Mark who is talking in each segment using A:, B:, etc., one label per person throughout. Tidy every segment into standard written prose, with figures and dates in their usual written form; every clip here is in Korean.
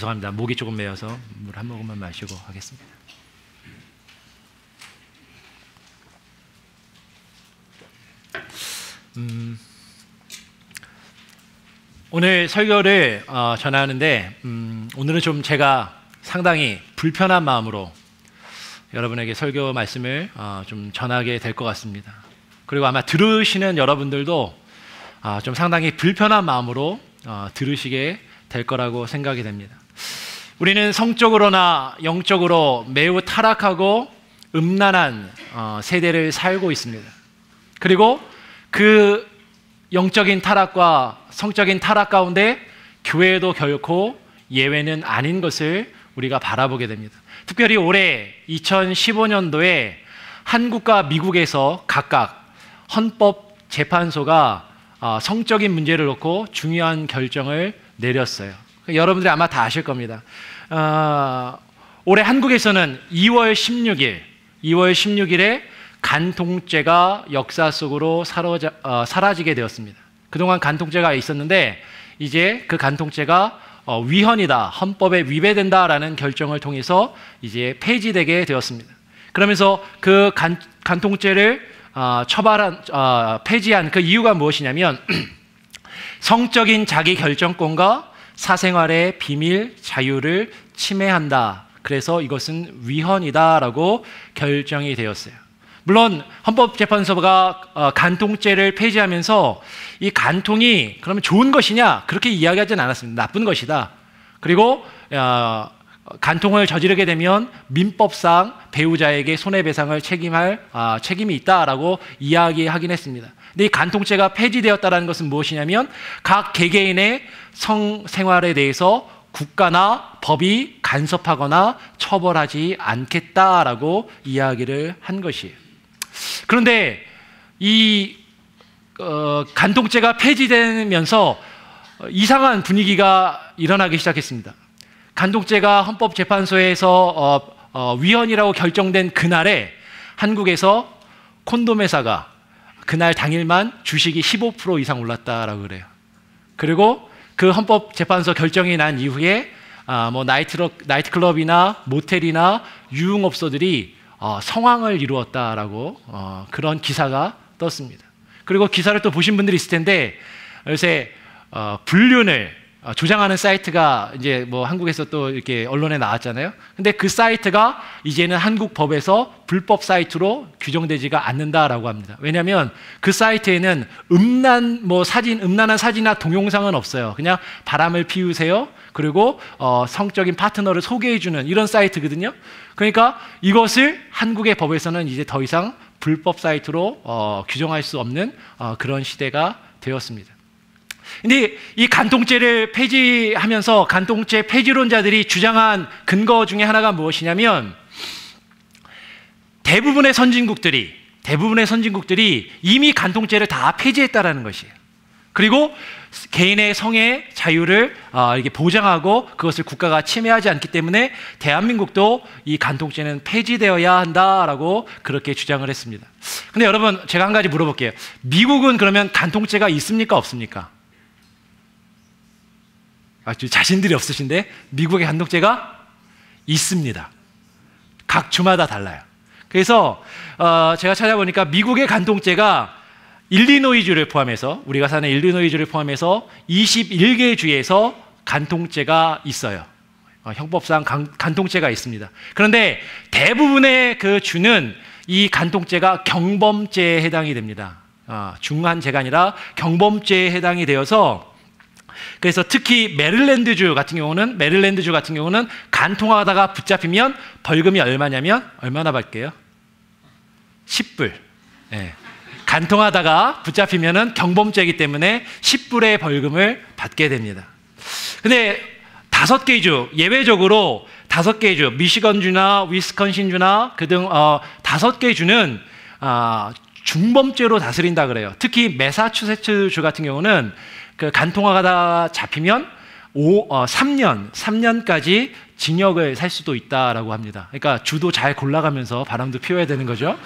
A: 죄송합니다. 목이 조금 메어서 물 한 모금만 마시고 하겠습니다. 오늘 설교를 전하는데 오늘은 좀 제가 상당히 불편한 마음으로 여러분에게 설교 말씀을 좀 전하게 될 것 같습니다. 그리고 아마 들으시는 여러분들도 좀 상당히 불편한 마음으로 들으시게 될 거라고 생각이 됩니다. 우리는 성적으로나 영적으로 매우 타락하고 음란한 세대를 살고 있습니다. 그리고 그 영적인 타락과 성적인 타락 가운데 교회도 결코 예외는 아닌 것을 우리가 바라보게 됩니다. 특별히 올해 2015년도에 한국과 미국에서 각각 헌법재판소가 성적인 문제를 놓고 중요한 결정을 내렸어요. 여러분들이 아마 다 아실 겁니다. 올해 한국에서는 2월 16일에 간통죄가 역사 속으로 사라지게 되었습니다. 그동안 간통죄가 있었는데 이제 그 간통죄가 위헌이다, 헌법에 위배된다라는 결정을 통해서 이제 폐지되게 되었습니다. 그러면서 그 간통죄를 폐지한 그 이유가 무엇이냐면 성적인 자기 결정권과 사생활의 비밀 자유를 침해한다. 그래서 이것은 위헌이다라고 결정이 되었어요. 물론 헌법재판소가 간통죄를 폐지하면서 이 간통이 그러면 좋은 것이냐 그렇게 이야기하지는 않았습니다. 나쁜 것이다. 그리고 간통을 저지르게 되면 민법상 배우자에게 손해배상을 책임할 책임이 있다라고 이야기하긴 했습니다. 근데 이 간통죄가 폐지되었다는 것은 무엇이냐면 각 개개인의 성생활에 대해서 국가나 법이 간섭하거나 처벌하지 않겠다라고 이야기를 한 것이에요. 그런데 이 간통죄가 폐지되면서 이상한 분위기가 일어나기 시작했습니다. 간통죄가 헌법재판소에서 위헌이라고 결정된 그날에 한국에서 콘돔 회사가 그날 당일만 주식이 15% 이상 올랐다라고 그래요. 그리고 그 헌법재판소 결정이 난 이후에 나이트클럽이나 모텔이나 유흥업소들이 성황을 이루었다라고 그런 기사가 떴습니다. 그리고 기사를 또 보신 분들이 있을 텐데 요새 불륜을 조장하는 사이트가 이제 뭐 한국에서 또 이렇게 언론에 나왔잖아요. 근데 그 사이트가 이제는 한국 법에서 불법 사이트로 규정되지가 않는다라고 합니다. 왜냐하면 그 사이트에는 음란한 사진이나 동영상은 없어요. 그냥 바람을 피우세요. 그리고 성적인 파트너를 소개해주는 이런 사이트거든요. 그러니까 이것을 한국의 법에서는 이제 더 이상 불법 사이트로 규정할 수 없는 그런 시대가 되었습니다. 근데 이 간통죄를 폐지하면서 간통죄 폐지론자들이 주장한 근거 중에 하나가 무엇이냐면 대부분의 선진국들이 이미 간통죄를 다 폐지했다라는 것이에요. 그리고 개인의 성의 자유를 이렇게 보장하고 그것을 국가가 침해하지 않기 때문에 대한민국도 이 간통죄는 폐지되어야 한다라고 그렇게 주장을 했습니다. 근데 여러분 제가 한 가지 물어볼게요. 미국은 그러면 간통죄가 있습니까 없습니까? 자신들이 없으신데 미국의 간통죄가 있습니다. 각 주마다 달라요. 그래서 제가 찾아보니까 미국의 간통죄가 일리노이주를 포함해서 우리가 사는 일리노이주를 포함해서 21개 주에서 간통죄가 있어요. 형법상 간통죄가 있습니다. 그런데 대부분의 그 주는 이 간통죄가 경범죄에 해당이 됩니다. 중한 죄가 아니라 경범죄에 해당이 되어서 그래서 특히 메릴랜드주 같은 경우는 간통하다가 붙잡히면 벌금이 얼마나 받게요? 10불. 네. 간통하다가 붙잡히면은 경범죄이기 때문에 10불의 벌금을 받게 됩니다. 근데 5개 주, 예외적으로 5개 주, 미시건주나 위스콘신주나 그등 5개 주는 중범죄로 다스린다 그래요. 특히 매사추세츠주 같은 경우는 그 간통하다가 잡히면 3년까지 징역을 살 수도 있다라고 합니다. 그러니까 주도 잘 골라가면서 바람도 피워야 되는 거죠.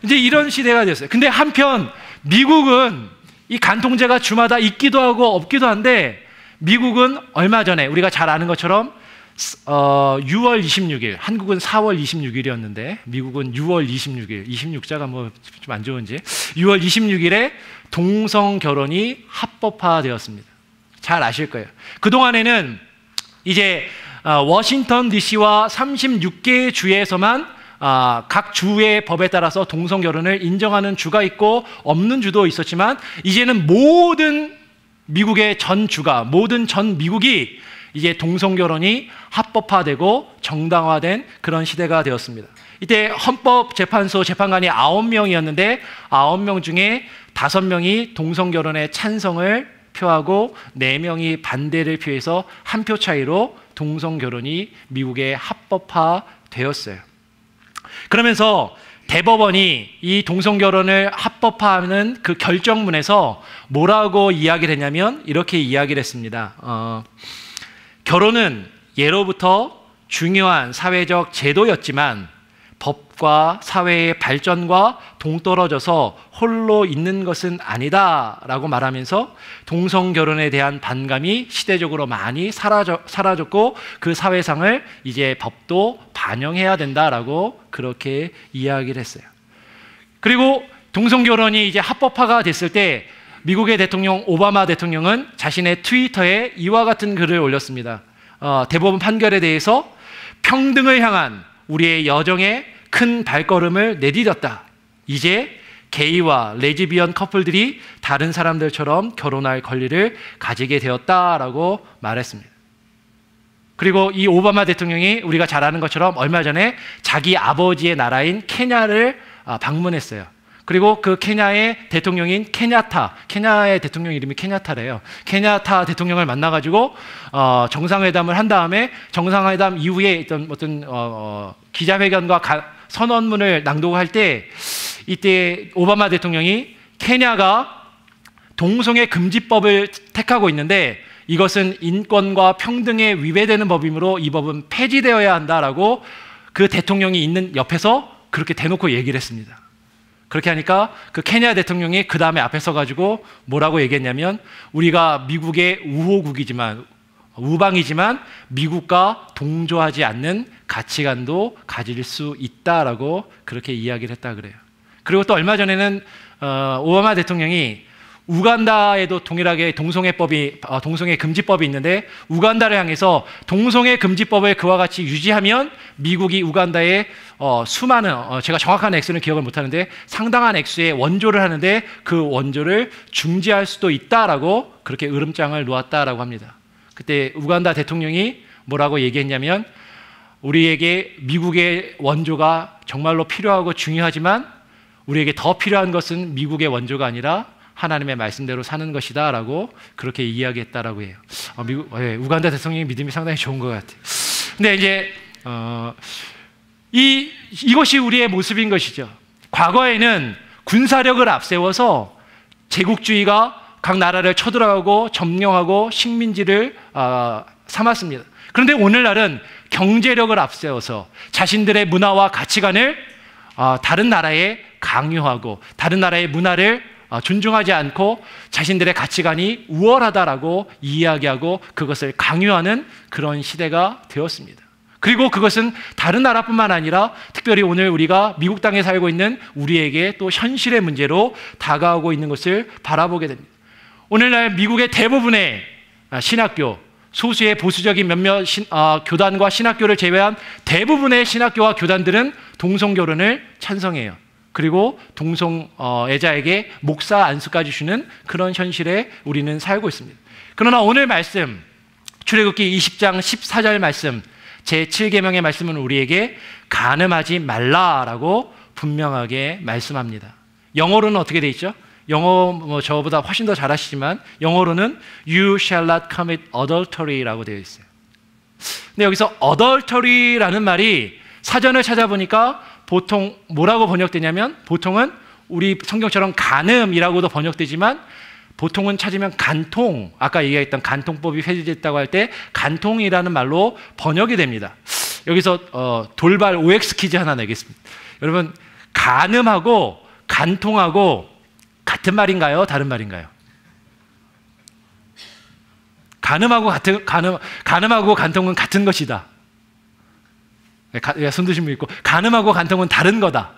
A: 이제 이런 시대가 됐어요. 근데 한편 미국은 이 간통죄가 주마다 있기도 하고 없기도 한데 미국은 얼마 전에 우리가 잘 아는 것처럼 6월 26일, 한국은 4월 26일이었는데 미국은 6월 26일, 26자가 뭐 좀 안 좋은지 6월 26일에 동성 결혼이 합법화되었습니다. 잘 아실 거예요. 그동안에는 이제 워싱턴 DC와 36개 주에서만 각 주의 법에 따라서 동성 결혼을 인정하는 주가 있고 없는 주도 있었지만 이제는 모든 미국의 전 주가, 모든 전 미국이 이제 동성 결혼이 합법화되고 정당화된 그런 시대가 되었습니다. 이때 헌법재판소 재판관이 9명이었는데 9명 중에 5명이 동성 결혼에 찬성을 표하고 4명이 반대를 표해서 한 표 차이로 동성 결혼이 미국에 합법화되었어요. 그러면서 대법원이 이 동성 결혼을 합법화하는 그 결정문에서 뭐라고 이야기를 했냐면 이렇게 이야기를 했습니다. 결혼은 예로부터 중요한 사회적 제도였지만 법과 사회의 발전과 동떨어져서 홀로 있는 것은 아니다라고 말하면서 동성 결혼에 대한 반감이 시대적으로 많이 사라졌고 그 사회상을 이제 법도 반영해야 된다라고 그렇게 이야기를 했어요. 그리고 동성 결혼이 이제 합법화가 됐을 때 미국의 대통령 오바마 대통령은 자신의 트위터에 이와 같은 글을 올렸습니다. 대법원 판결에 대해서 평등을 향한 우리의 여정에 큰 발걸음을 내디뎠다. 이제 게이와 레즈비언 커플들이 다른 사람들처럼 결혼할 권리를 가지게 되었다라고 말했습니다. 그리고 이 오바마 대통령이 우리가 잘 아는 것처럼 얼마 전에 자기 아버지의 나라인 케냐를 방문했어요. 그리고 그 케냐의 대통령인 케냐의 대통령 이름이 케냐타래요. 케냐타 대통령을 만나가지고 정상회담을 한 다음에 정상회담 이후에 어떤 기자회견과 선언문을 낭독할 때 이때 오바마 대통령이 케냐가 동성애 금지법을 택하고 있는데 이것은 인권과 평등에 위배되는 법이므로 이 법은 폐지되어야 한다라고 그 대통령이 있는 옆에서 그렇게 대놓고 얘기를 했습니다. 그렇게 하니까 그 케냐 대통령이 그 다음에 앞에 서가지고 뭐라고 얘기했냐면 우리가 미국의 우방이지만 미국과 동조하지 않는 가치관도 가질 수 있다라고 그렇게 이야기를 했다 그래요. 그리고 또 얼마 전에는 오바마 대통령이 우간다에도 동일하게 동성애 금지법이 있는데 우간다를 향해서 동성애 금지법을 그와 같이 유지하면 미국이 우간다에 수많은 제가 정확한 액수는 기억을 못하는데 상당한 액수의 원조를 하는데 그 원조를 중지할 수도 있다라고 그렇게 으름장을 놓았다라고 합니다. 그때 우간다 대통령이 뭐라고 얘기했냐면 우리에게 미국의 원조가 정말로 필요하고 중요하지만 우리에게 더 필요한 것은 미국의 원조가 아니라 하나님의 말씀대로 사는 것이다 라고 그렇게 이야기했다라고 해요. 우간다 대통령의 믿음이 상당히 좋은 것 같아요. 근데 이제 이것이 우리의 모습인 것이죠. 과거에는 군사력을 앞세워서 제국주의가 각 나라를 쳐들어가고 점령하고 식민지를 삼았습니다. 그런데 오늘날은 경제력을 앞세워서 자신들의 문화와 가치관을 다른 나라에 강요하고 다른 나라의 문화를 존중하지 않고 자신들의 가치관이 우월하다라고 이야기하고 그것을 강요하는 그런 시대가 되었습니다. 그리고 그것은 다른 나라뿐만 아니라 특별히 오늘 우리가 미국 땅에 살고 있는 우리에게 또 현실의 문제로 다가오고 있는 것을 바라보게 됩니다. 오늘날 미국의 대부분의 신학교, 소수의 보수적인 몇몇 교단과 신학교를 제외한 대부분의 신학교와 교단들은 동성결혼을 찬성해요. 그리고 동성애자에게 목사 안수까지 주는 그런 현실에 우리는 살고 있습니다. 그러나 오늘 말씀, 출애굽기 20장 14절 말씀, 제7계명의 말씀은 우리에게 간음하지 말라라고 분명하게 말씀합니다. 영어로는 어떻게 돼 있죠? 영어 저보다 훨씬 더 잘하시지만 영어로는 You shall not commit adultery라고 되어 있어요. 근데 여기서 adultery라는 말이 사전을 찾아보니까 보통 뭐라고 번역되냐면 보통은 우리 성경처럼 간음이라고도 번역되지만 보통은 찾으면 간통, 아까 얘기했던 간통법이 폐지됐다고 할 때 간통이라는 말로 번역이 됩니다. 여기서 돌발 OX 퀴즈 하나 내겠습니다. 여러분, 간음하고 간통하고 같은 말인가요? 다른 말인가요? 간음하고 간통은 같은 것이다. 손 드신 분 있고, 간음하고 간통은 다른 거다.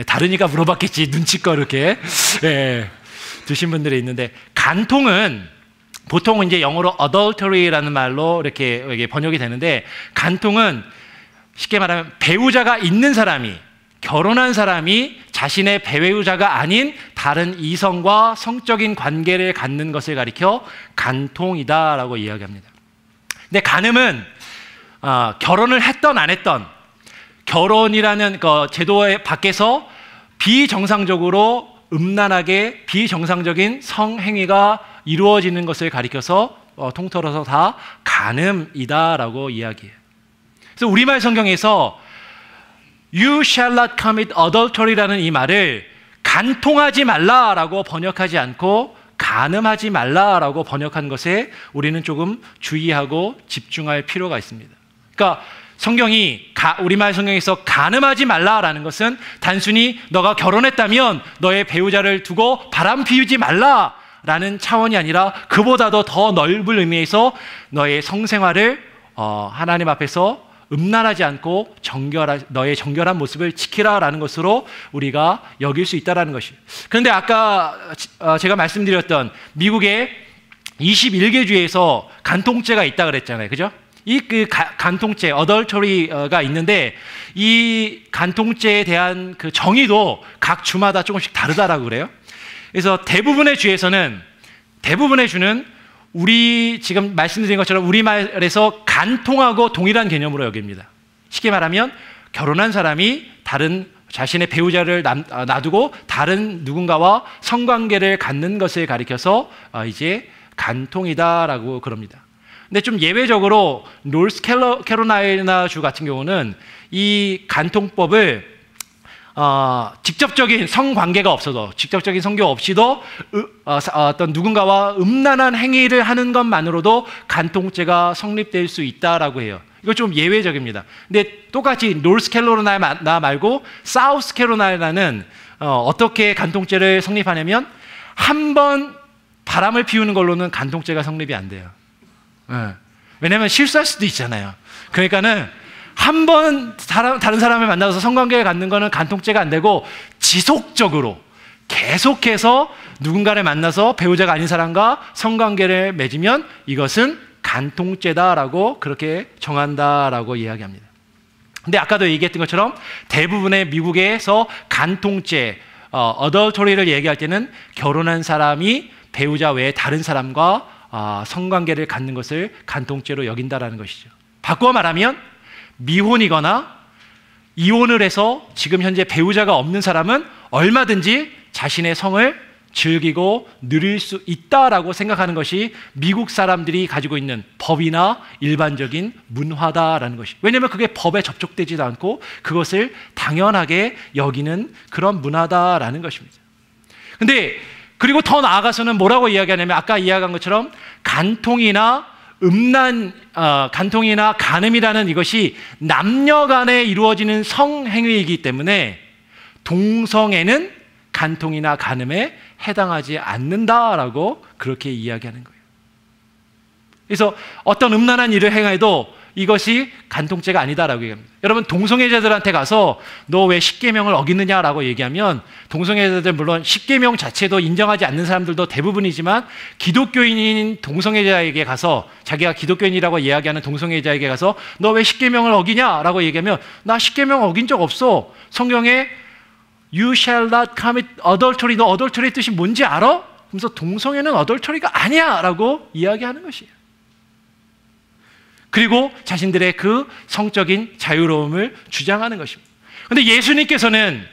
A: 다르니까 물어봤겠지. 눈치껏 이렇게 드신 분들이 있는데, 간통은 보통 이제 영어로 adultery라는 말로 이렇게 번역이 되는데, 간통은 쉽게 말하면 배우자가 있는 사람이, 결혼한 사람이 자신의 배우자가 아닌 다른 이성과 성적인 관계를 갖는 것을 가리켜 간통이다라고 이야기합니다. 근데 간음은 결혼을 했던 안 했던, 결혼이라는 그 제도의 밖에서 비정상적으로 음란하게 비정상적인 성행위가 이루어지는 것을 가리켜서 통틀어서 다 간음이다라고 이야기해요. 그래서 우리말 성경에서 You shall not commit adultery라는 이 말을 간통하지 말라라고 번역하지 않고 간음하지 말라라고 번역한 것에 우리는 조금 주의하고 집중할 필요가 있습니다. 그러니까 성경이 우리말 성경에서 간음하지 말라라는 것은 단순히 너가 결혼했다면 너의 배우자를 두고 바람 피우지 말라라는 차원이 아니라 그보다도 더 넓은 의미에서 너의 성생활을 하나님 앞에서 음란하지 않고 너의 정결한 모습을 지키라라는 것으로 우리가 여길 수 있다는 것이에요. 그런데 아까 제가 말씀드렸던 미국의 21개 주에서 간통죄가 있다 그랬잖아요. 그죠? 그 간통죄, 어덜터리가 있는데 이 간통죄에 대한 그 정의도 각 주마다 조금씩 다르다라고 그래요. 그래서 대부분의 주는 우리 지금 말씀드린 것처럼 우리말에서 간통하고 동일한 개념으로 여깁니다. 쉽게 말하면 결혼한 사람이 다른 자신의 배우자를 놔두고 다른 누군가와 성관계를 갖는 것을 가리켜서 이제 간통이다라고 그럽니다. 근데 좀 예외적으로 노스캐롤라이나 주 같은 경우는 이 간통법을 직접적인 성관계가 없어도, 직접적인 성교 없이도 어떤 누군가와 음란한 행위를 하는 것만으로도 간통죄가 성립될 수 있다라고 해요. 이거 좀 예외적입니다. 근데 똑같이 노스캐롤라이나 말고 사우스캐롤라이나는 어떻게 간통죄를 성립하냐면 한 번 바람을 피우는 걸로는 간통죄가 성립이 안 돼요. 왜냐하면 실수할 수도 있잖아요. 그러니까는 한 번 다른 사람을 만나서 성관계를 갖는 거는 간통죄가 안 되고 지속적으로 계속해서 누군가를 만나서 배우자가 아닌 사람과 성관계를 맺으면 이것은 간통죄다라고 그렇게 정한다라고 이야기합니다. 근데 아까도 얘기했던 것처럼 대부분의 미국에서 간통죄, 어덜토리를 얘기할 때는 결혼한 사람이 배우자 외에 다른 사람과 성관계를 갖는 것을 간통죄로 여긴다라는 것이죠. 바꾸어 말하면 미혼이거나 이혼을 해서 지금 현재 배우자가 없는 사람은 얼마든지 자신의 성을 즐기고 누릴 수 있다라고 생각하는 것이 미국 사람들이 가지고 있는 법이나 일반적인 문화다라는 것이. 왜냐하면 그게 법에 접촉되지도 않고 그것을 당연하게 여기는 그런 문화다라는 것입니다. 근데 그리고 더 나아가서는 뭐라고 이야기하냐면 아까 이야기한 것처럼 간통이나 간음이라는 이것이 남녀 간에 이루어지는 성행위이기 때문에 동성애는 간통이나 간음에 해당하지 않는다라고 그렇게 이야기하는 거예요. 그래서 어떤 음란한 일을 행해도 이것이 간통죄가 아니다라고 얘기합니다. 여러분 동성애자들한테 가서 너 왜 십계명을 어기느냐라고 얘기하면 동성애자들 물론 십계명 자체도 인정하지 않는 사람들도 대부분이지만 기독교인인 동성애자에게 가서 자기가 기독교인이라고 이야기하는 동성애자에게 가서 너 왜 십계명을 어기냐라고 얘기하면 나 십계명 어긴 적 없어. 성경에 You shall not commit adultery. 너 adultery의 뜻이 뭔지 알아? 그래서 동성애는 adultery가 아니야 라고 이야기하는 것이에요. 그리고 자신들의 그 성적인 자유로움을 주장하는 것입니다. 그런데 예수님께서는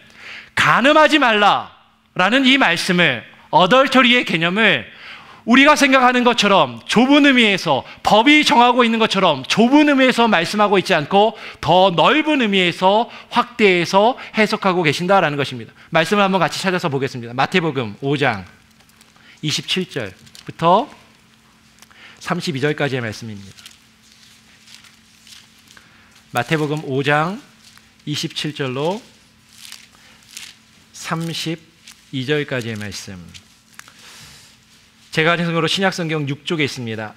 A: 간음하지 말라라는 이 말씀을, 어덜터리의 개념을 우리가 생각하는 것처럼 좁은 의미에서, 법이 정하고 있는 것처럼 좁은 의미에서 말씀하고 있지 않고 더 넓은 의미에서 확대해서 해석하고 계신다라는 것입니다. 말씀을 한번 같이 찾아서 보겠습니다. 마태복음 5장 27절부터 32절까지의 말씀입니다. 마태복음 5장 27절로 32절까지의 말씀. 제가 가진 성경으로 신약성경 6쪽에 있습니다.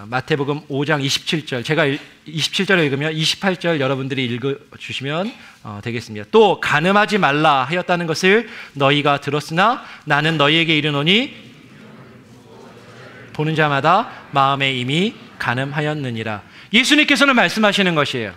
A: 마태복음 5장 27절, 제가 27절을 읽으면 28절 여러분들이 읽어주시면 되겠습니다. 또 간음하지 말라 하였다는 것을 너희가 들었으나 나는 너희에게 이르노니 보는 자마다 마음에 이미 간음하였느니라. 예수님께서는 말씀하시는 것이에요.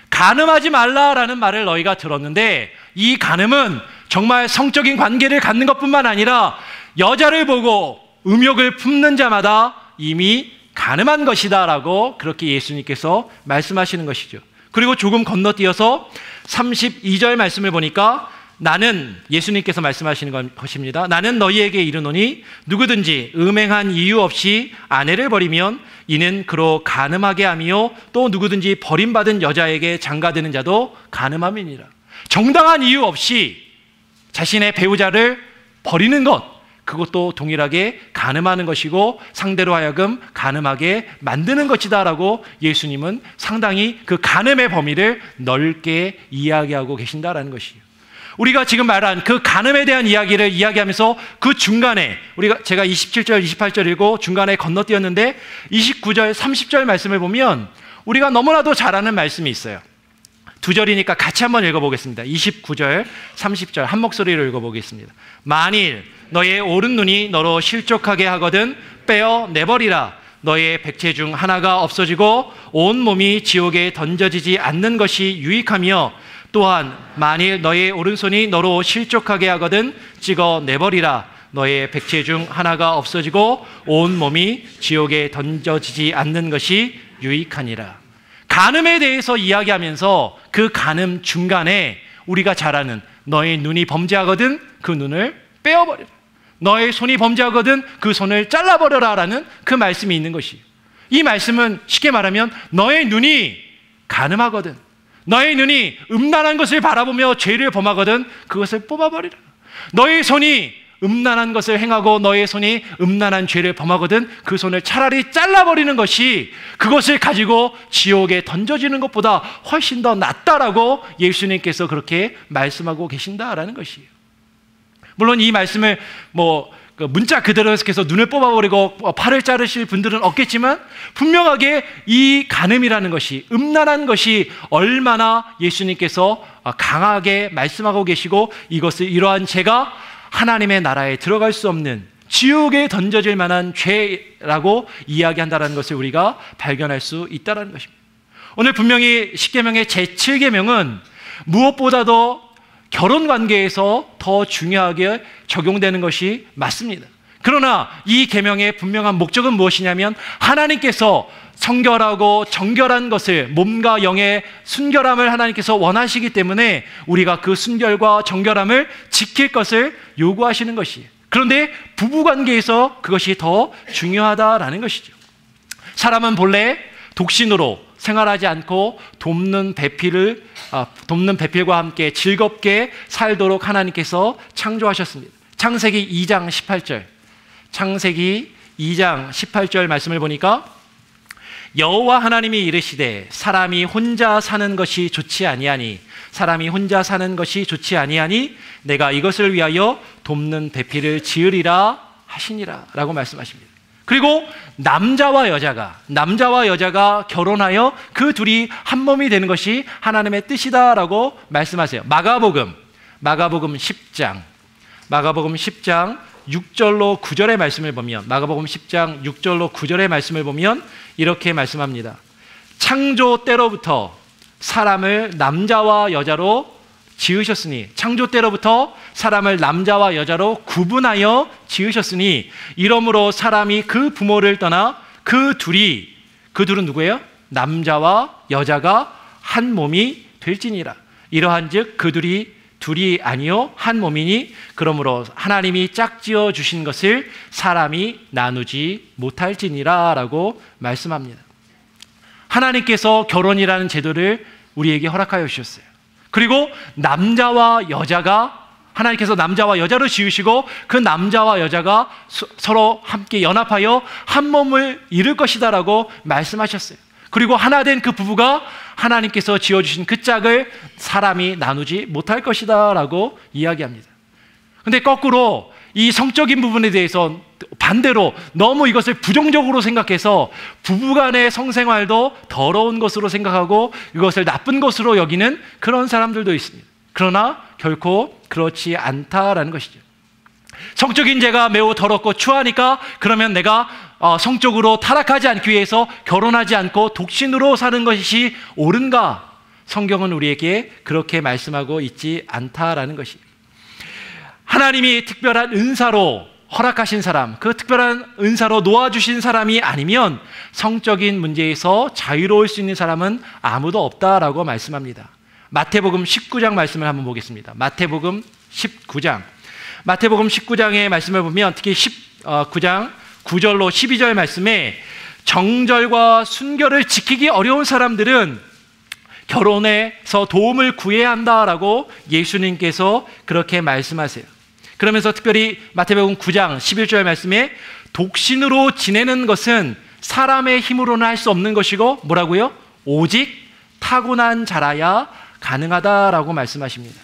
A: 간음하지 말라라는 말을 너희가 들었는데, 이 간음은 정말 성적인 관계를 갖는 것뿐만 아니라 여자를 보고 음욕을 품는 자마다 이미 간음한 것이다 라고 그렇게 예수님께서 말씀하시는 것이죠. 그리고 조금 건너뛰어서 32절 말씀을 보니까 나는, 예수님께서 말씀하시는 것입니다. 나는 너희에게 이르노니 누구든지 음행한 이유 없이 아내를 버리면 이는 그로 간음하게 하며 또 누구든지 버림받은 여자에게 장가드는 자도 간음함이니라. 정당한 이유 없이 자신의 배우자를 버리는 것, 그것도 동일하게 간음하는 것이고 상대로 하여금 간음하게 만드는 것이다 라고 예수님은 상당히 그 간음의 범위를 넓게 이야기하고 계신다라는 것이에요. 우리가 지금 말한 그 간음에 대한 이야기를 이야기하면서 그 중간에 제가 27절, 28절 읽고 중간에 건너뛰었는데 29절, 30절 말씀을 보면 우리가 너무나도 잘 아는 말씀이 있어요. 두 절이니까 같이 한번 읽어보겠습니다. 29절, 30절 한 목소리로 읽어보겠습니다. 만일 너의 오른 눈이 너로 실족하게 하거든 빼어 내버리라. 너의 백체 중 하나가 없어지고 온 몸이 지옥에 던져지지 않는 것이 유익하며, 또한 만일 너의 오른손이 너로 실족하게 하거든 찍어 내버리라. 너의 백체 중 하나가 없어지고 온 몸이 지옥에 던져지지 않는 것이 유익하니라. 간음에 대해서 이야기하면서 그 간음 중간에 우리가 잘 아는 너의 눈이 범죄하거든 그 눈을 빼어버려라. 너의 손이 범죄하거든 그 손을 잘라버려라 라는 그 말씀이 있는 것이에요. 이 말씀은 쉽게 말하면 너의 눈이 간음하거든, 너의 눈이 음란한 것을 바라보며 죄를 범하거든 그것을 뽑아버리라. 너의 손이 음란한 것을 행하고 너의 손이 음란한 죄를 범하거든 그 손을 차라리 잘라버리는 것이 그것을 가지고 지옥에 던져지는 것보다 훨씬 더 낫다라고 예수님께서 그렇게 말씀하고 계신다라는 것이에요. 물론 이 말씀을 문자 그대로 해석해서 눈을 뽑아버리고 팔을 자르실 분들은 없겠지만 분명하게 이 간음이라는 것이, 음란한 것이 얼마나 예수님께서 강하게 말씀하고 계시고 이것을, 이러한 죄가 하나님의 나라에 들어갈 수 없는 지옥에 던져질 만한 죄라고 이야기한다는 것을 우리가 발견할 수 있다는 것입니다. 오늘 분명히 십계명의 제7계명은 무엇보다도 결혼 관계에서 더 중요하게 적용되는 것이 맞습니다. 그러나 이 계명의 분명한 목적은 무엇이냐면 하나님께서 성결하고 정결한 것을, 몸과 영의 순결함을 하나님께서 원하시기 때문에 우리가 그 순결과 정결함을 지킬 것을 요구하시는 것이에요. 그런데 부부관계에서 그것이 더 중요하다라는 것이죠. 사람은 본래 독신으로 생활하지 않고 돕는 배필과 함께 즐겁게 살도록 하나님께서 창조하셨습니다. 창세기 2장 18절, 창세기 2장 18절 말씀을 보니까 여호와 하나님이 이르시되 사람이 혼자 사는 것이 좋지 아니하니 내가 이것을 위하여 돕는 배필을 지으리라 하시니라 라고 말씀하십니다. 그리고 남자와 여자가 결혼하여 그 둘이 한 몸이 되는 것이 하나님의 뜻이다라고 말씀하세요. 마가복음 10장 6절로 9절의 말씀을 보면, 마가복음 10장 6절로 9절의 말씀을 보면 이렇게 말씀합니다. 창조 때로부터 사람을 남자와 여자로 지으셨으니, 창조 때로부터 사람을 남자와 여자로 구분하여 지으셨으니 이러므로 사람이 그 부모를 떠나 그 둘은 누구예요? 남자와 여자가 한 몸이 될지니라. 이러한즉 그 둘이 아니요 한 몸이니 그러므로 하나님이 짝지어 주신 것을 사람이 나누지 못할지니라 라고 말씀합니다. 하나님께서 결혼이라는 제도를 우리에게 허락하여 주셨어요. 그리고 하나님께서 남자와 여자로 지으시고 그 남자와 여자가 서로 함께 연합하여 한 몸을 이룰 것이다 라고 말씀하셨어요. 그리고 하나 된 그 부부가 하나님께서 지어주신 그 짝을 사람이 나누지 못할 것이다 라고 이야기합니다. 근데 거꾸로 이 성적인 부분에 대해서 반대로 너무 이것을 부정적으로 생각해서 부부간의 성생활도 더러운 것으로 생각하고 이것을 나쁜 것으로 여기는 그런 사람들도 있습니다. 그러나 결코 그렇지 않다라는 것이죠. 성적인 죄가 매우 더럽고 추하니까 그러면 내가 성적으로 타락하지 않기 위해서 결혼하지 않고 독신으로 사는 것이 옳은가? 성경은 우리에게 그렇게 말씀하고 있지 않다라는 것입니다. 하나님이 특별한 은사로 허락하신 사람, 그 특별한 은사로 놓아주신 사람이 아니면 성적인 문제에서 자유로울 수 있는 사람은 아무도 없다라고 말씀합니다. 마태복음 19장 말씀을 한번 보겠습니다. 마태복음 19장. 마태복음 19장의 말씀을 보면 특히 19장 9절로 12절 말씀에 정절과 순결을 지키기 어려운 사람들은 결혼에서 도움을 구해야 한다라고 예수님께서 그렇게 말씀하세요. 그러면서 특별히 마태복음 9장 11절 말씀에 독신으로 지내는 것은 사람의 힘으로는 할 수 없는 것이고 뭐라고요? 오직 타고난 자라야 가능하다라고 말씀하십니다.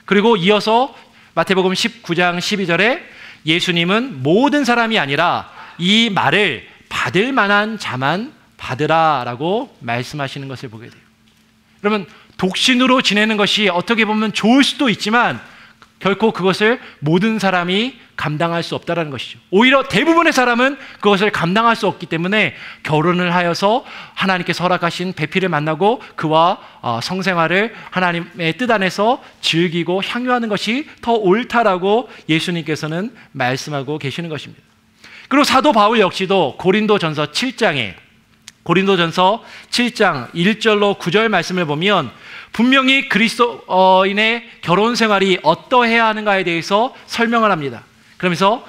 A: 그리고 이어서 마태복음 19장 12절에 예수님은 모든 사람이 아니라 이 말을 받을 만한 자만 받으라라고 말씀하시는 것을 보게 돼요. 그러면 독신으로 지내는 것이 어떻게 보면 좋을 수도 있지만 결코 그것을 모든 사람이 감당할 수 없다는 것이죠. 오히려 대부분의 사람은 그것을 감당할 수 없기 때문에 결혼을 하여서 하나님께서 허락하신 배필을 만나고 그와 성생활을 하나님의 뜻 안에서 즐기고 향유하는 것이 더 옳다라고 예수님께서는 말씀하고 계시는 것입니다. 그리고 사도 바울 역시도 고린도전서 7장 1절로 9절 말씀을 보면 분명히 그리스도인의 결혼 생활이 어떠해야 하는가에 대해서 설명을 합니다. 그러면서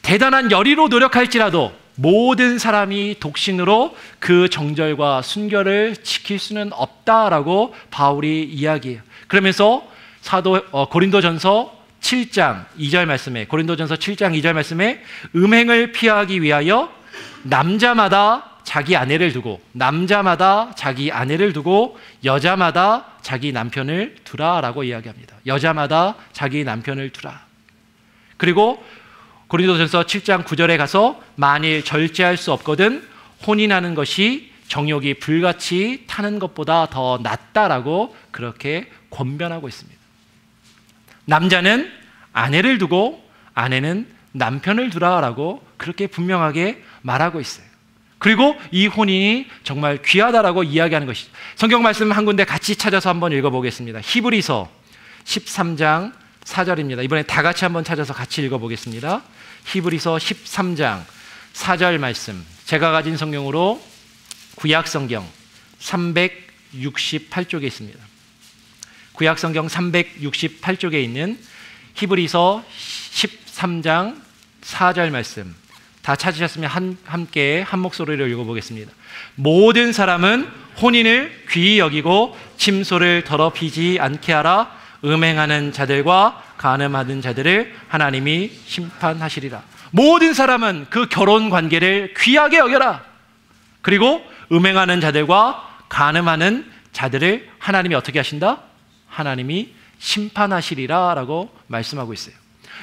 A: 대단한 열의로 노력할지라도 모든 사람이 독신으로 그 정절과 순결을 지킬 수는 없다라고 바울이 이야기해요. 그러면서 고린도전서 7장 2절 말씀에 음행을 피하기 위하여 남자마다 자기 아내를 두고 여자마다 자기 남편을 두라라고 이야기합니다. 여자마다 자기 남편을 두라. 그리고 고린도전서 7장 9절에 가서 만일 절제할 수 없거든 혼인하는 것이 정욕이 불같이 타는 것보다 더 낫다라고 그렇게 권변하고 있습니다. 남자는 아내를 두고 아내는 남편을 두라라고 그렇게 분명하게 말하고 있어요. 그리고 이 혼인이 정말 귀하다라고 이야기하는 것이죠. 성경 말씀 한 군데 같이 찾아서 한번 읽어보겠습니다. 히브리서 13장 4절입니다. 이번에 다 같이 한번 찾아서 같이 읽어보겠습니다. 히브리서 13장 4절 말씀, 제가 가진 성경으로 구약성경 368쪽에 있습니다. 구약성경 368쪽에 있는 히브리서 13장 4절 말씀, 다 찾으셨으면 함께 한 목소리로 읽어보겠습니다. 모든 사람은 혼인을 귀히 여기고 침소를 더럽히지 않게 하라. 음행하는 자들과 간음하는 자들을 하나님이 심판하시리라. 모든 사람은 그 결혼 관계를 귀하게 여겨라. 그리고 음행하는 자들과 간음하는 자들을 하나님이 어떻게 하신다? 하나님이 심판하시리라 라고 말씀하고 있어요.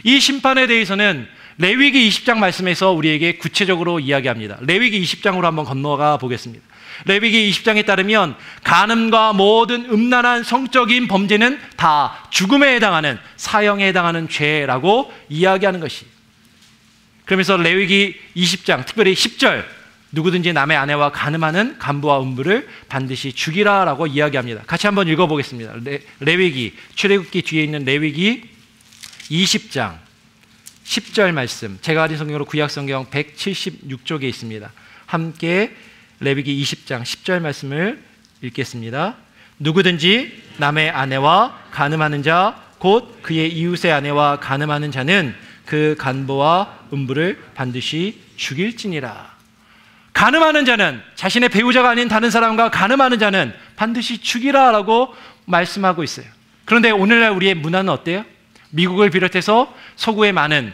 A: 이 심판에 대해서는 레위기 20장 말씀에서 우리에게 구체적으로 이야기합니다. 레위기 20장으로 한번 건너가 보겠습니다. 레위기 20장에 따르면 간음과 모든 음란한 성적인 범죄는 다 죽음에 해당하는, 사형에 해당하는 죄라고 이야기하는 것이. 그러면서 레위기 20장 특별히 10절, 누구든지 남의 아내와 간음하는 간부와 음부를 반드시 죽이라라고 이야기합니다. 같이 한번 읽어보겠습니다. 레위기, 출애굽기 뒤에 있는 레위기 20장 10절 말씀, 제가 가진 성경으로 구약성경 176쪽에 있습니다. 함께 레위기 20장 10절 말씀을 읽겠습니다. 누구든지 남의 아내와 간음하는 자, 곧 그의 이웃의 아내와 간음하는 자는 그 간부와 음부를 반드시 죽일지니라. 간음하는 자는, 자신의 배우자가 아닌 다른 사람과 간음하는 자는 반드시 죽이라라고 말씀하고 있어요. 그런데 오늘날 우리의 문화는 어때요? 미국을 비롯해서 서구의 많은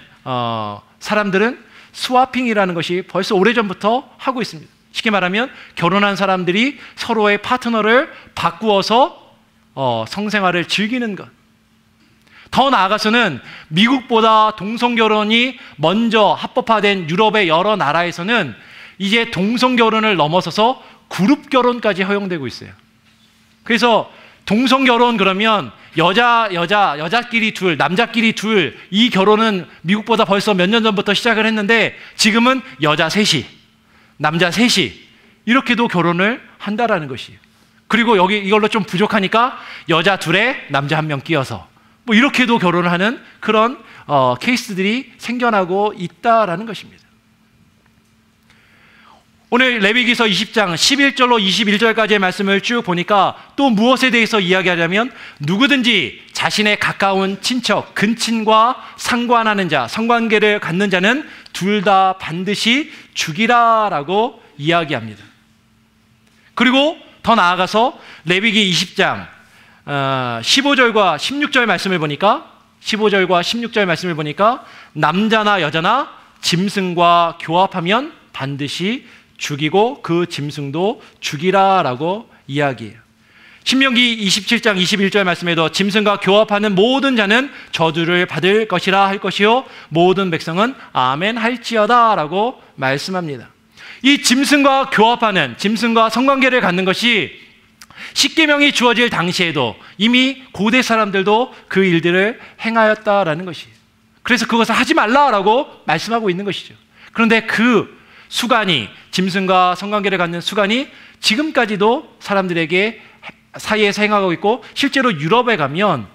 A: 사람들은 스와핑이라는 것이 벌써 오래전부터 하고 있습니다. 쉽게 말하면 결혼한 사람들이 서로의 파트너를 바꾸어서 성생활을 즐기는 것. 더 나아가서는 미국보다 동성결혼이 먼저 합법화된 유럽의 여러 나라에서는 이제 동성결혼을 넘어서서 그룹결혼까지 허용되고 있어요. 그래서 동성결혼 그러면 여자끼리 둘, 남자끼리 둘, 이 결혼은 미국보다 벌써 몇 년 전부터 시작을 했는데 지금은 여자 셋이, 남자 셋이 이렇게도 결혼을 한다라는 것이에요. 그리고 여기 이걸로 좀 부족하니까 여자 둘에 남자 한 명 끼워서 뭐 이렇게도 결혼을 하는 그런 케이스들이 생겨나고 있다라는 것입니다. 오늘 레위기서 20장 11절로 21절까지의 말씀을 쭉 보니까 또 무엇에 대해서 이야기하냐면 누구든지 자신의 가까운 친척, 근친과 상관하는 자, 성관계를 갖는 자는 둘 다 반드시 죽이라라고 이야기합니다. 그리고 더 나아가서 레위기 20장 15절과 16절 말씀을 보니까 15절과 16절 말씀을 보니까 남자나 여자나 짐승과 교합하면 반드시 죽이고 그 짐승도 죽이라라고 이야기해요. 신명기 27장 21절 말씀에도 짐승과 교합하는 모든 자는 저주를 받을 것이라 할 것이요 모든 백성은 아멘 할지어다라고 말씀합니다. 이 짐승과 교합하는, 짐승과 성관계를 갖는 것이 십계명이 주어질 당시에도 이미 고대 사람들도 그 일들을 행하였다라는 것이에요. 그래서 그것을 하지 말라라고 말씀하고 있는 것이죠. 그런데 그 수간이, 짐승과 성관계를 갖는 수간이 지금까지도 사람들에게 사이에서 행하고 있고, 실제로 유럽에 가면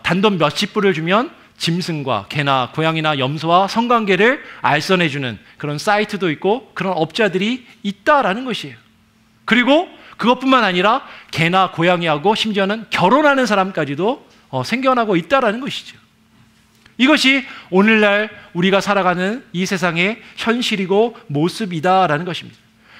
A: 단돈 몇십 불을 주면 짐승과 개나 고양이나 염소와 성관계를 알선해주는 그런 사이트도 있고 그런 업자들이 있다라는 것이에요. 그리고 그것뿐만 아니라 개나 고양이하고 심지어는 결혼하는 사람까지도 생겨나고 있다라는 것이죠. 이것이 오늘날 우리가 살아가는 이 세상의 현실이고 모습이다라는 것입니다.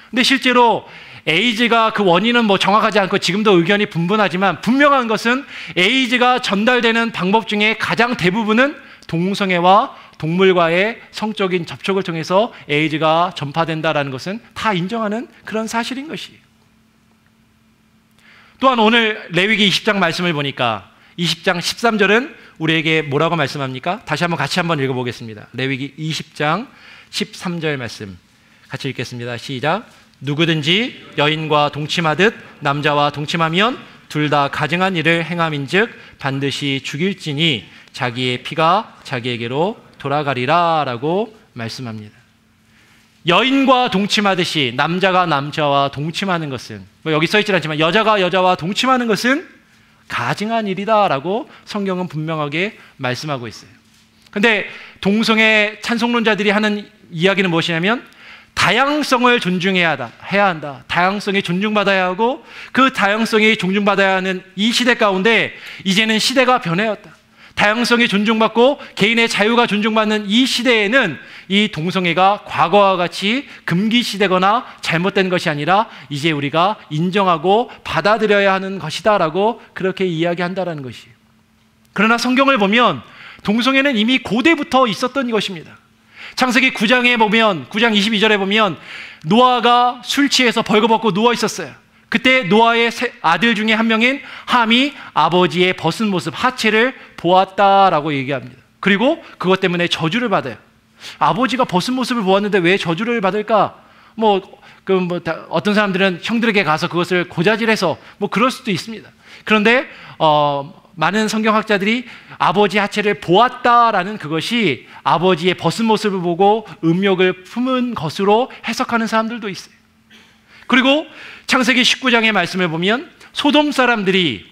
A: 근데 실제로 에이즈가 그 원인은 뭐 정확하지 않고 지금도 의견이 분분하지만 분명한 것은 에이즈가 전달되는 방법 중에 가장 대부분은 동성애와 동물과의 성적인 접촉을 통해서 에이즈가 전파된다라는 것은 다 인정하는 그런 사실인 것이에요. 또한 오늘 레위기 20장 말씀을 보니까 20장 13절은 우리에게 뭐라고 말씀합니까? 다시 한번 같이 한번 읽어보겠습니다. 레위기 20장 13절 말씀 같이 읽겠습니다. 시작. 누구든지 여인과 동침하듯 남자와 동침하면 둘 다 가증한 일을 행함인즉 반드시 죽일지니 자기의 피가 자기에게로 돌아가리라 라고 말씀합니다. 여인과 동침하듯이 남자가 남자와 동침하는 것은, 뭐 여기 써있지 않지만 여자가 여자와 동침하는 것은 가증한 일이다 라고 성경은 분명하게 말씀하고 있어요. 근데 동성애 찬송론자들이 하는 이야기는 무엇이냐면 다양성을 존중해야 한다. 다양성이 존중받아야 하고 그 다양성이 존중받아야 하는 이 시대 가운데 이제는 시대가 변해왔다. 다양성이 존중받고 개인의 자유가 존중받는 이 시대에는 이 동성애가 과거와 같이 금기시되거나 잘못된 것이 아니라 이제 우리가 인정하고 받아들여야 하는 것이다라고 그렇게 이야기한다라는 것이에요. 그러나 성경을 보면 동성애는 이미 고대부터 있었던 것입니다. 창세기 9장에 보면 9장 22절에 보면 노아가 술 취해서 벌거벗고 누워 있었어요. 그때 노아의 아들 중에 한 명인 함이 아버지의 벗은 모습, 하체를 보았다라고 얘기합니다. 그리고 그것 때문에 저주를 받아요. 아버지가 벗은 모습을 보았는데 왜 저주를 받을까? 어떤 사람들은 형들에게 가서 그것을 고자질해서 그럴 수도 있습니다. 그런데 많은 성경학자들이 아버지 하체를 보았다라는 그것이 아버지의 벗은 모습을 보고 음욕을 품은 것으로 해석하는 사람들도 있어요. 그리고 창세기 19장의 말씀을 보면 소돔 사람들이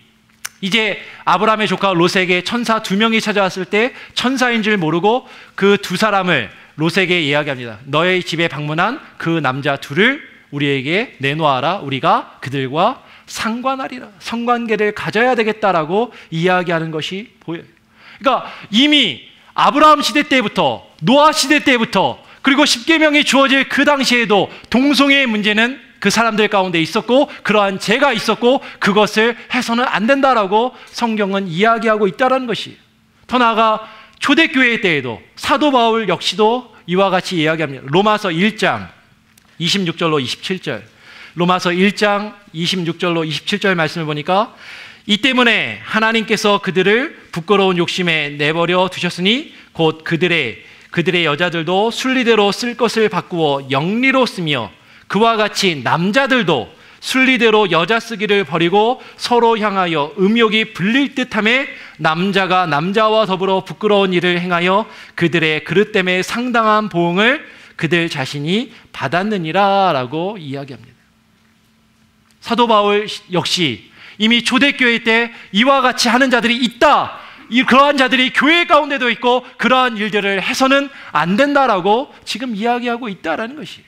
A: 이제 아브라함의 조카 롯에게 천사 2명이 찾아왔을 때 천사인 줄 모르고 그 두 사람을 롯에게 이야기합니다. 너의 집에 방문한 그 남자 둘을 우리에게 내놓아라. 우리가 그들과 상관하리라. 성관계를 가져야 되겠다라고 이야기하는 것이 보여요. 그러니까 이미 아브라함 시대 때부터 노아 시대 때부터 그리고 십계명이 주어질 그 당시에도 동성애의 문제는 그 사람들 가운데 있었고 그러한 죄가 있었고 그것을 해서는 안 된다라고 성경은 이야기하고 있다는 것이에요. 더 나아가 초대교회 때에도 사도 바울 역시도 이와 같이 이야기합니다. 로마서 1장 26절로 27절 로마서 1장 26절로 27절 말씀을 보니까 이 때문에 하나님께서 그들을 부끄러운 욕심에 내버려 두셨으니 곧 그들의 여자들도 순리대로 쓸 것을 바꾸어 영리로 쓰며 그와 같이 남자들도 순리대로 여자 쓰기를 버리고 서로 향하여 음욕이 불릴 듯함에 남자가 남자와 더불어 부끄러운 일을 행하여 그들의 그릇됨에 상당한 보응을 그들 자신이 받았느니라 라고 이야기합니다. 사도 바울 역시 이미 초대교회 때 이와 같이 하는 자들이 있다, 그러한 자들이 교회 가운데도 있고 그러한 일들을 해서는 안 된다라고 지금 이야기하고 있다라는 것이에요.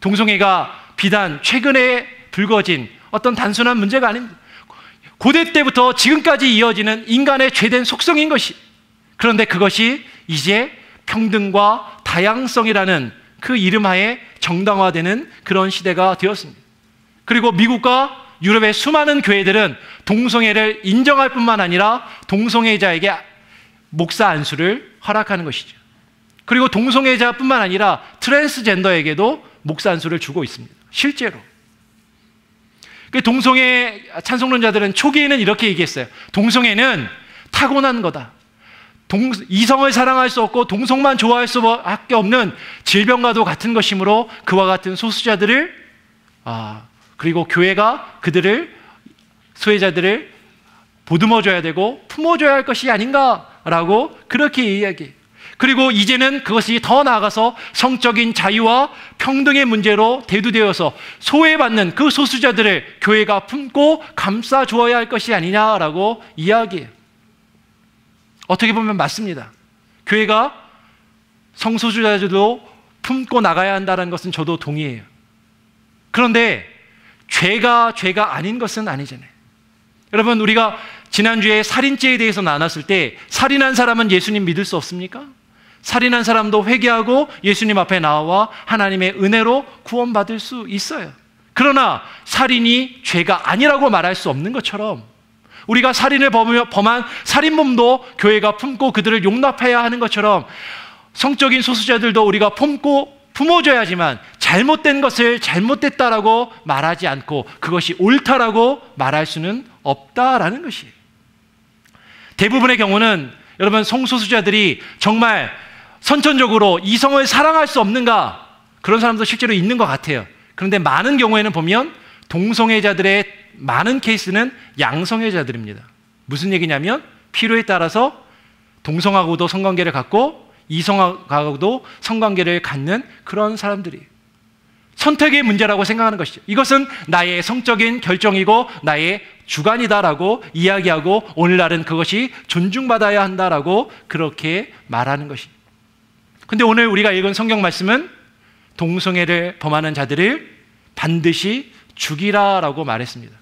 A: 동성애가 비단 최근에 불거진 어떤 단순한 문제가 아닙니다. 고대 때부터 지금까지 이어지는 인간의 죄된 속성인 것이, 그런데 그것이 이제 평등과 다양성이라는 그 이름하에 정당화되는 그런 시대가 되었습니다. 그리고 미국과 유럽의 수많은 교회들은 동성애를 인정할 뿐만 아니라 동성애자에게 목사 안수를 허락하는 것이죠. 그리고 동성애자뿐만 아니라 트랜스젠더에게도 목사 안수를 주고 있습니다. 실제로. 동성애 찬송론자들은 초기에는 이렇게 얘기했어요. 동성애는 타고난 거다. 이성을 사랑할 수 없고 동성만 좋아할 수밖에 없는 질병과도 같은 것이므로 그와 같은 소수자들을 그리고 교회가 그들을, 소외자들을 보듬어줘야 되고 품어줘야 할 것이 아닌가라고 그렇게 이야기해요. 그리고 이제는 그것이 더 나아가서 성적인 자유와 평등의 문제로 대두되어서 소외받는 그 소수자들을 교회가 품고 감싸 주어야 할 것이 아니냐라고 이야기해요. 어떻게 보면 맞습니다. 교회가 성소수자들도 품고 나가야 한다는 것은 저도 동의해요. 그런데 죄가 아닌 것은 아니잖아요. 여러분, 우리가 지난주에 살인죄에 대해서 나눴을 때 살인한 사람은 예수님 믿을 수 없습니까? 살인한 사람도 회개하고 예수님 앞에 나와 하나님의 은혜로 구원받을 수 있어요. 그러나 살인이 죄가 아니라고 말할 수 없는 것처럼 우리가 살인을 범한 살인범도 교회가 품고 그들을 용납해야 하는 것처럼 성적인 소수자들도 우리가 품어줘야지만 잘못된 것을 잘못됐다라고 말하지 않고 그것이 옳다라고 말할 수는 없다라는 것이에요. 대부분의 경우는 여러분, 성소수자들이 정말 선천적으로 이성을 사랑할 수 없는가, 그런 사람도 실제로 있는 것 같아요. 그런데 많은 경우에는 보면 동성애자들의 많은 케이스는 양성애자들입니다. 무슨 얘기냐면 필요에 따라서 동성하고도 성관계를 갖고 이성하고도 성관계를 갖는 그런 사람들이 선택의 문제라고 생각하는 것이죠. 이것은 나의 성적인 결정이고 나의 주관이다라고 이야기하고 오늘날은 그것이 존중받아야 한다라고 그렇게 말하는 것입니다. 근데 오늘 우리가 읽은 성경 말씀은 동성애를 범하는 자들을 반드시 죽이라라고 말했습니다.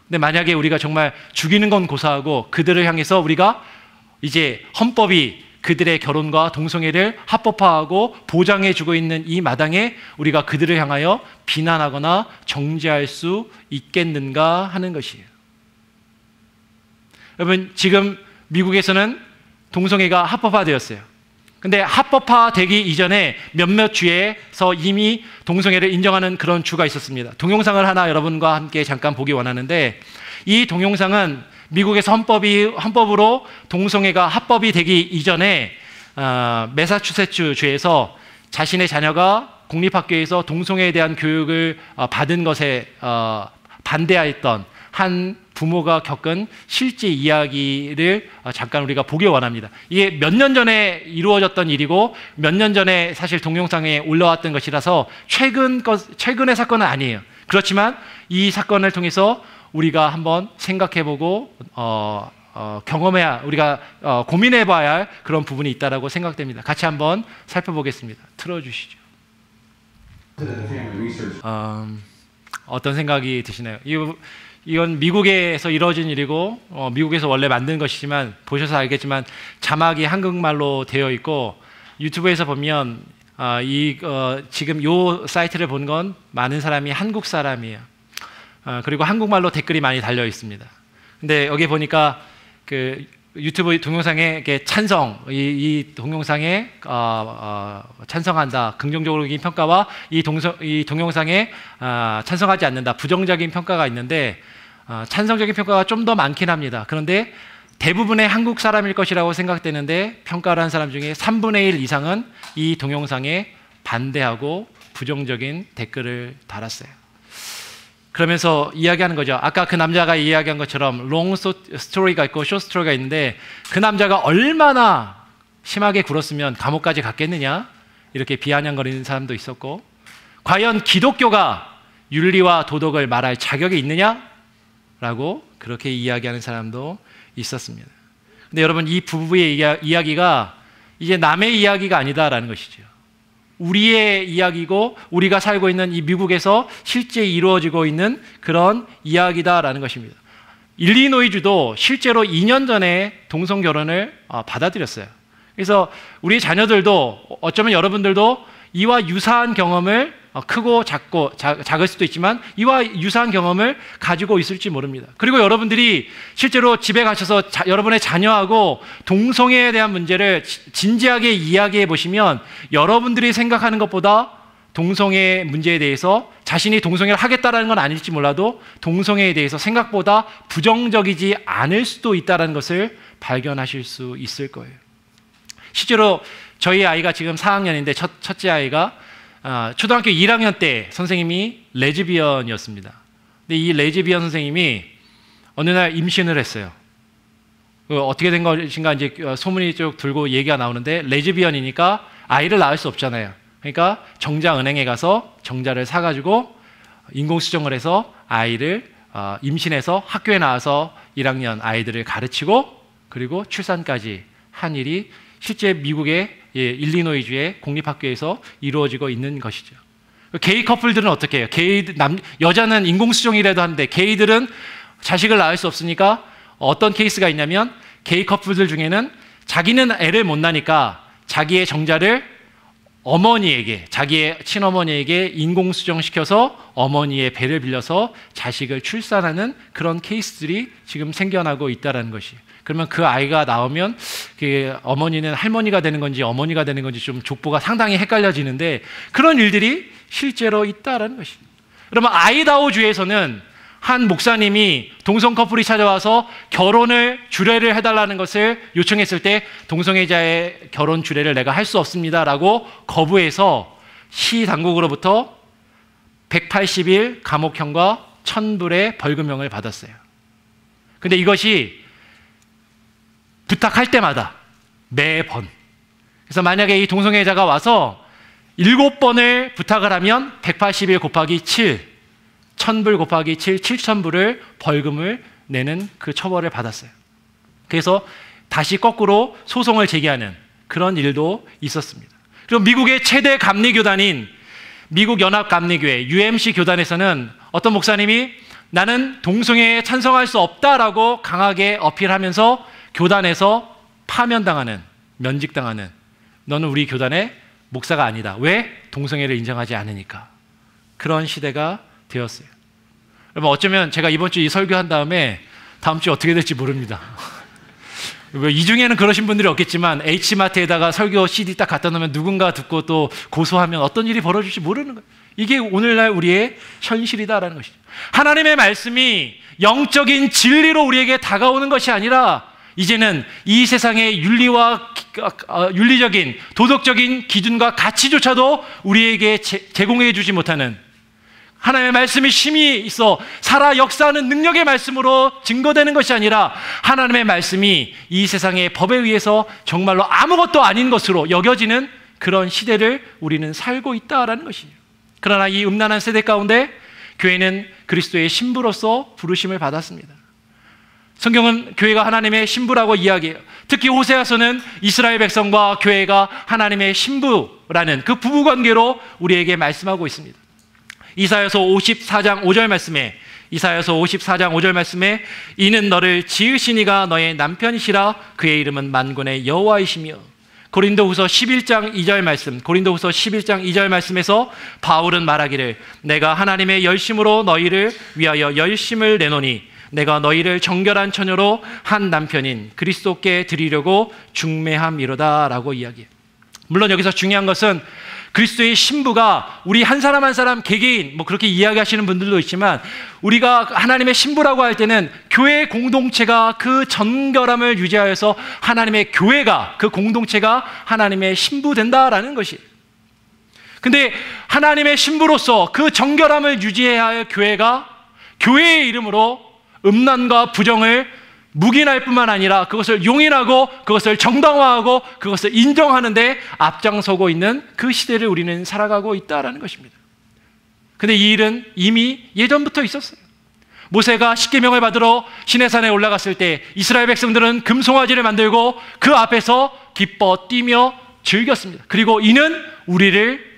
A: 근데 만약에 우리가 정말 죽이는 건 고사하고 그들을 향해서 우리가 이제 헌법이 그들의 결혼과 동성애를 합법화하고 보장해주고 있는 이 마당에 우리가 그들을 향하여 비난하거나 정죄할 수 있겠는가 하는 것이에요. 여러분, 지금 미국에서는 동성애가 합법화되었어요. 근데 합법화되기 이전에 몇몇 주에서 이미 동성애를 인정하는 그런 주가 있었습니다. 동영상을 하나 여러분과 함께 잠깐 보기 원하는데, 이 동영상은 미국에서 헌법으로 동성애가 합법이 되기 이전에 매사추세츠 주에서 자신의 자녀가 공립학교에서 동성애에 대한 교육을 받은 것에 반대하였던 한 부모가 겪은 실제 이야기를 잠깐 우리가 보기 원합니다. 이게 몇 년 전에 이루어졌던 일이고 몇 년 전에 사실 동영상에 올라왔던 것이라서 최근의 사건은 아니에요. 그렇지만 이 사건을 통해서 우리가 한번 생각해보고 우리가 고민해봐야 할 그런 부분이 있다라고 생각됩니다. 같이 한번 살펴보겠습니다. 틀어주시죠. 어떤 생각이 드시나요? 이건 미국에서 이루어진 일이고 미국에서 원래 만든 것이지만 보셔서 알겠지만 자막이 한국말로 되어 있고 유튜브에서 보면 지금 이 사이트를 본 건 많은 사람이 한국 사람이에요. 그리고 한국말로 댓글이 많이 달려 있습니다. 근데 여기 보니까 그 유튜브 동영상에 찬성, 이 동영상에 찬성한다, 긍정적인 평가와 이 동영상에 찬성하지 않는다, 부정적인 평가가 있는데 찬성적인 평가가 좀 더 많긴 합니다. 그런데 대부분의 한국 사람일 것이라고 생각되는데 평가를 한 사람 중에 3분의 1 이상은 이 동영상에 반대하고 부정적인 댓글을 달았어요. 그러면서 이야기하는 거죠. 아까 그 남자가 이야기한 것처럼 롱 스토리가 있고 숏 스토리가 있는데 그 남자가 얼마나 심하게 굴었으면 감옥까지 갔겠느냐, 이렇게 비아냥거리는 사람도 있었고, 과연 기독교가 윤리와 도덕을 말할 자격이 있느냐라고 그렇게 이야기하는 사람도 있었습니다. 근데 여러분, 이 부부의 이야기가 이제 남의 이야기가 아니다라는 것이죠. 우리의 이야기고 우리가 살고 있는 이 미국에서 실제 이루어지고 있는 그런 이야기다라는 것입니다. 일리노이주도 실제로 2년 전에 동성 결혼을 받아들였어요. 그래서 우리 자녀들도, 어쩌면 여러분들도 이와 유사한 경험을, 크고 작을 수도 있지만 이와 유사한 경험을 가지고 있을지 모릅니다. 그리고 여러분들이 실제로 집에 가셔서 여러분의 자녀하고 동성애에 대한 문제를 진지하게 이야기해 보시면 여러분들이 생각하는 것보다 동성애 문제에 대해서, 자신이 동성애를 하겠다라는 건 아닐지 몰라도 동성애에 대해서 생각보다 부정적이지 않을 수도 있다는 것을 발견하실 수 있을 거예요. 실제로 저희 아이가 지금 4학년인데 첫째 아이가 초등학교 1학년 때 선생님이 레즈비언이었습니다. 근데 이 레즈비언 선생님이 어느 날 임신을 했어요. 어떻게 된 것인가 이제 소문이 쭉 돌고 얘기가 나오는데, 레즈비언이니까 아이를 낳을 수 없잖아요. 그러니까 정자은행에 가서 정자를 사가지고 인공수정을 해서 아이를 임신해서 학교에 나와서 1학년 아이들을 가르치고 그리고 출산까지 한 일이 실제 미국의 일리노이주의 공립학교에서 이루어지고 있는 것이죠. 게이 커플들은 어떻게 해요? 여자는 인공수정이라도 하는데 게이들은 자식을 낳을 수 없으니까 어떤 케이스가 있냐면, 게이 커플들 중에는 자기는 애를 못 낳으니까 자기의 정자를 어머니에게, 자기의 친어머니에게 인공수정시켜서 어머니의 배를 빌려서 자식을 출산하는 그런 케이스들이 지금 생겨나고 있다는 것이. 그러면 그 아이가 나오면 그 어머니는 할머니가 되는 건지 어머니가 되는 건지 좀 족보가 상당히 헷갈려지는데, 그런 일들이 실제로 있다는 것입니다. 그러면 아이다호주에서는 한 목사님이 동성 커플이 찾아와서 결혼을 주례를 해달라는 것을 요청했을 때, 동성애자의 결혼 주례를 내가 할 수 없습니다라고 거부해서 시 당국으로부터 180일 감옥형과 1000불의 벌금형을 받았어요. 근데 이것이 부탁할 때마다 매번, 그래서 만약에 이 동성애자가 와서 7번을 부탁을 하면 180일 곱하기 7, 1000불 곱하기 7, 7000불을 벌금을 내는 그 처벌을 받았어요. 그래서 다시 거꾸로 소송을 제기하는 그런 일도 있었습니다. 그리고 미국의 최대 감리교단인 미국 연합감리교회 UMC 교단에서는 어떤 목사님이 나는 동성애에 찬성할 수 없다라고 강하게 어필하면서 교단에서 파면당하는, 면직당하는, 너는 우리 교단의 목사가 아니다. 왜? 동성애를 인정하지 않으니까. 그런 시대가 되었어요. 여러분, 어쩌면 제가 이번 주 이 설교한 다음에 다음 주에 어떻게 될지 모릅니다. 이 중에는 그러신 분들이 없겠지만 H마트에다가 설교 CD 딱 갖다 놓으면 누군가 듣고 또 고소하면 어떤 일이 벌어질지 모르는 거예요. 이게 오늘날 우리의 현실이다라는 것이죠. 하나님의 말씀이 영적인 진리로 우리에게 다가오는 것이 아니라 이제는 이 세상의 윤리적인 도덕적인 기준과 가치조차도 우리에게 제공해 주지 못하는, 하나님의 말씀이 힘이 있어 살아 역사하는 능력의 말씀으로 증거되는 것이 아니라 하나님의 말씀이 이 세상의 법에 의해서 정말로 아무것도 아닌 것으로 여겨지는 그런 시대를 우리는 살고 있다라는 것이에요. 그러나 이 음란한 세대 가운데 교회는 그리스도의 신부로서 부르심을 받았습니다. 성경은 교회가 하나님의 신부라고 이야기해요. 특히 호세아서는 이스라엘 백성과 교회가 하나님의 신부라는 그 부부관계로 우리에게 말씀하고 있습니다. 이사야서 54장 5절 말씀에 이는 너를 지으신 이가 너의 남편이시라 그의 이름은 만군의 여호와이시며, 고린도후서 11장 2절 말씀에서 바울은 말하기를 내가 하나님의 열심으로 너희를 위하여 열심을 내노니 내가 너희를 정결한 처녀로 한 남편인 그리스도께 드리려고 중매함이로다 라고 이야기해요. 물론 여기서 중요한 것은 그리스도의 신부가 우리 한 사람 한 사람 개개인, 그렇게 이야기하시는 분들도 있지만, 우리가 하나님의 신부라고 할 때는 교회 공동체가 그 정결함을 유지하여서 하나님의 교회가, 그 공동체가 하나님의 신부된다라는 것이에요. 근데 하나님의 신부로서 그 정결함을 유지해야 할 교회가 교회의 이름으로 음란과 부정을 묵인할 뿐만 아니라 그것을 용인하고 그것을 정당화하고 그것을 인정하는데 앞장서고 있는 그 시대를 우리는 살아가고 있다는 것입니다. 근데 이 일은 이미 예전부터 있었어요. 모세가 십계명을 받으러 시내산에 올라갔을 때 이스라엘 백성들은 금송아지를 만들고 그 앞에서 기뻐 뛰며 즐겼습니다. 그리고 이는 우리를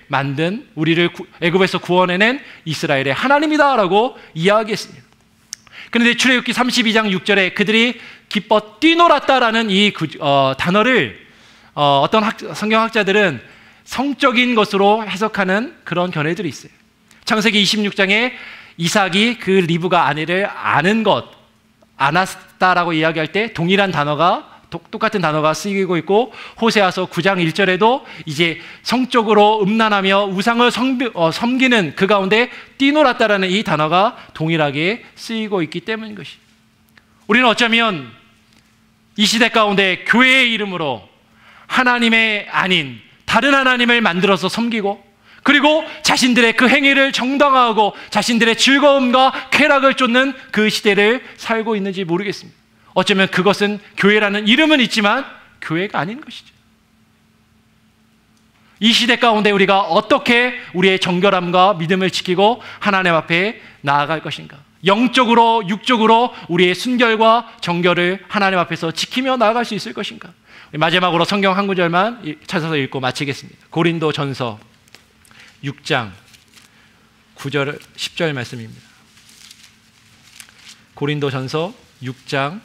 A: 애굽에서 구원해낸 이스라엘의 하나님이다라고 이야기했습니다. 그런데 출애굽기 32장 6절에 그들이 기뻐 뛰놀았다라는 이 단어를 어떤 성경학자들은 성적인 것으로 해석하는 그런 견해들이 있어요. 창세기 26장에 이삭이 그 리브가 아내를 안았다라고 이야기할 때 동일한 단어가 똑같은 단어가 쓰이고 있고, 호세아서 9장 1절에도 이제 성적으로 음란하며 우상을 섬기는 그 가운데 뛰놀았다라는 이 단어가 동일하게 쓰이고 있기 때문인 것이. 우리는 어쩌면 이 시대 가운데 교회의 이름으로 하나님의 아닌 다른 하나님을 만들어서 섬기고, 그리고 자신들의 그 행위를 정당화하고 자신들의 즐거움과 쾌락을 쫓는 그 시대를 살고 있는지 모르겠습니다. 어쩌면 그것은 교회라는 이름은 있지만 교회가 아닌 것이죠. 이 시대 가운데 우리가 어떻게 우리의 정결함과 믿음을 지키고 하나님 앞에 나아갈 것인가? 영적으로 육적으로 우리의 순결과 정결을 하나님 앞에서 지키며 나아갈 수 있을 것인가? 마지막으로 성경 한 구절만 찾아서 읽고 마치겠습니다. 고린도전서 6장 9절 10절 말씀입니다. 고린도전서 6장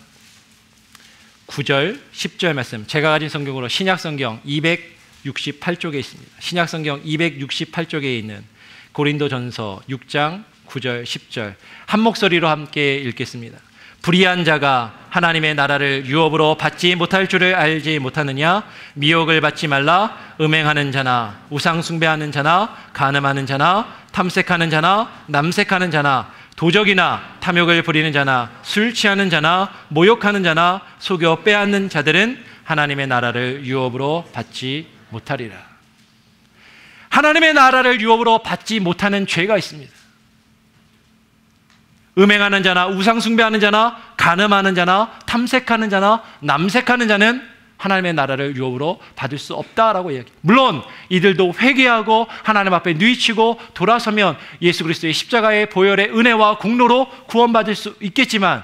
A: 9절 10절 말씀, 제가 가진 성경으로 신약성경 268쪽에 있습니다. 신약성경 268쪽에 있는 고린도전서 6장 9절 10절 한 목소리로 함께 읽겠습니다. 불의한 자가 하나님의 나라를 유업으로 받지 못할 줄을 알지 못하느냐? 미혹을 받지 말라. 음행하는 자나 우상 숭배하는 자나 간음하는 자나 탐색하는 자나 남색하는 자나 도적이나 탐욕을 부리는 자나 술 취하는 자나 모욕하는 자나 속여 빼앗는 자들은 하나님의 나라를 유업으로 받지 못하리라. 하나님의 나라를 유업으로 받지 못하는 죄가 있습니다. 음행하는 자나 우상 숭배하는 자나 간음하는 자나 탐색하는 자나 남색하는 자는 하나님의 나라를 유업으로 받을 수 없다라고 이야기해요. 물론 이들도 회개하고 하나님 앞에 뉘치고 돌아서면 예수 그리스도의 십자가의 보혈의 은혜와 공로로 구원받을 수 있겠지만,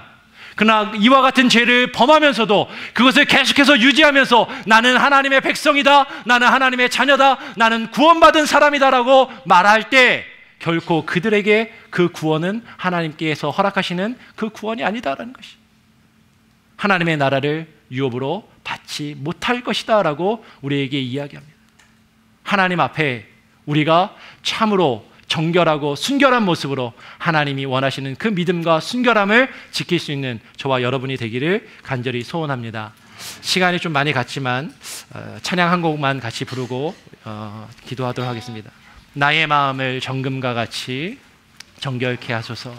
A: 그러나 이와 같은 죄를 범하면서도 그것을 계속해서 유지하면서 나는 하나님의 백성이다, 나는 하나님의 자녀다, 나는 구원받은 사람이다라고 말할 때 결코 그들에게 그 구원은 하나님께서 허락하시는 그 구원이 아니다라는 것이, 하나님의 나라를 유업으로 받지 못할 것이다 라고 우리에게 이야기합니다. 하나님 앞에 우리가 참으로 정결하고 순결한 모습으로 하나님이 원하시는 그 믿음과 순결함을 지킬 수 있는 저와 여러분이 되기를 간절히 소원합니다. 시간이 좀 많이 갔지만 찬양 한 곡만 같이 부르고 기도하도록 하겠습니다. 나의 마음을 정금과 같이 정결케 하소서.